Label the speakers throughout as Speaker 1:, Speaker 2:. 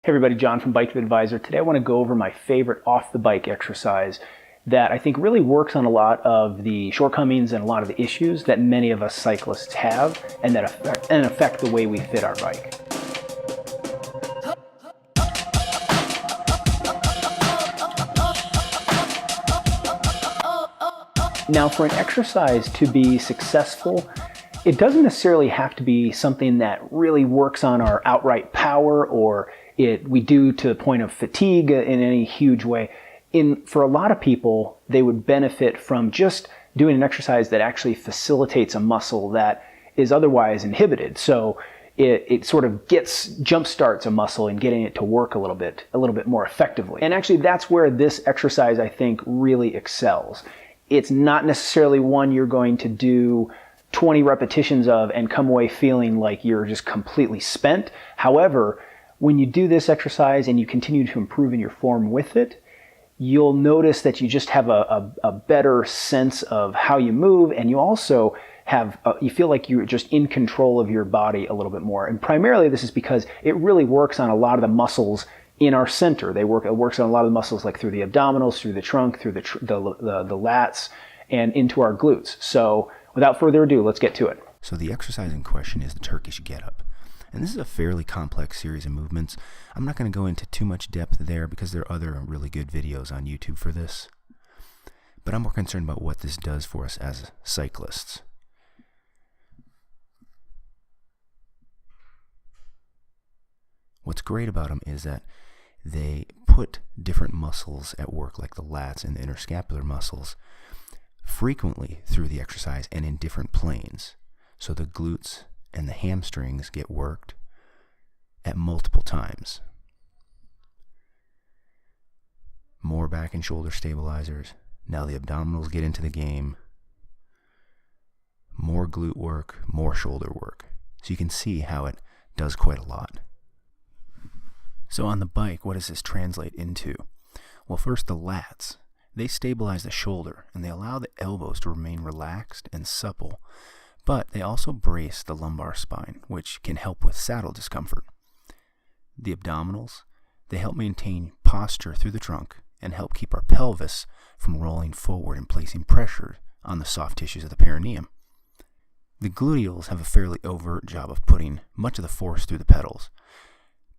Speaker 1: Hey everybody, John from Bike Advisor. Today I want to go over my favorite off-the-bike exercise that I think really works on a lot of the shortcomings and a lot of the issues that many of us cyclists have and that affect the way we fit our bike. Now, for an exercise to be successful, it doesn't necessarily have to be something that really works on our outright power or we do to the point of fatigue in any huge way. For a lot of people, they would benefit from just doing an exercise that actually facilitates a muscle that is otherwise inhibited. So it sort of jump starts a muscle and getting it to work a little bit more effectively. And actually that's where this exercise, I think, really excels. It's not necessarily one you're going to do 20 repetitions of and come away feeling like you're just completely spent. However, when you do this exercise and you continue to improve in your form with it, you'll notice that you just have a better sense of how you move, and you also you feel like you're just in control of your body a little bit more. And primarily this is because it really works on a lot of the muscles in our center. It works on a lot of the muscles, like through the abdominals, through the trunk, through the lats, and into our glutes. So without further ado, let's get to it.
Speaker 2: So the exercise in question is the Turkish Get-up. And this is a fairly complex series of movements. I'm not going to go into too much depth there because there are other really good videos on YouTube for this. But I'm more concerned about what this does for us as cyclists. What's great about them is that they put different muscles at work, like the lats and the interscapular muscles, frequently through the exercise and in different planes. So the glutes and the hamstrings get worked at multiple times. More back and shoulder stabilizers. Now the abdominals get into the game. More glute work, more shoulder work. So you can see how it does quite a lot. So on the bike, what does this translate into? Well, first the lats. They stabilize the shoulder and they allow the elbows to remain relaxed and supple, but they also brace the lumbar spine, which can help with saddle discomfort. The abdominals, they help maintain posture through the trunk and help keep our pelvis from rolling forward and placing pressure on the soft tissues of the perineum. The gluteals have a fairly overt job of putting much of the force through the pedals.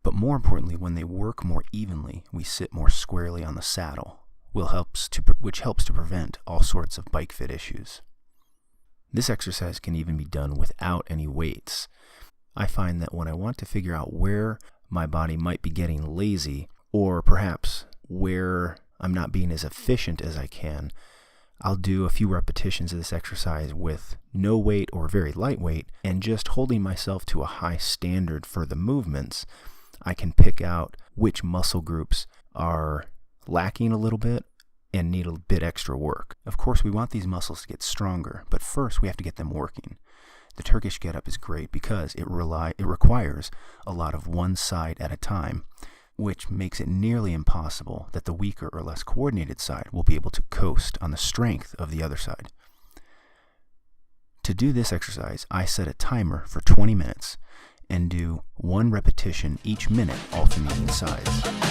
Speaker 2: But more importantly, when they work more evenly, we sit more squarely on the saddle, which helps to prevent all sorts of bike fit issues. This exercise can even be done without any weights. I find that when I want to figure out where my body might be getting lazy, or perhaps where I'm not being as efficient as I can, I'll do a few repetitions of this exercise with no weight or very light weight, and just holding myself to a high standard for the movements, I can pick out which muscle groups are lacking a little bit and need a bit extra work. Of course, we want these muscles to get stronger, but first we have to get them working. The Turkish Get-up is great because it requires a lot of one side at a time, which makes it nearly impossible that the weaker or less coordinated side will be able to coast on the strength of the other side. To do this exercise, I set a timer for 20 minutes and do one repetition each minute alternating sides.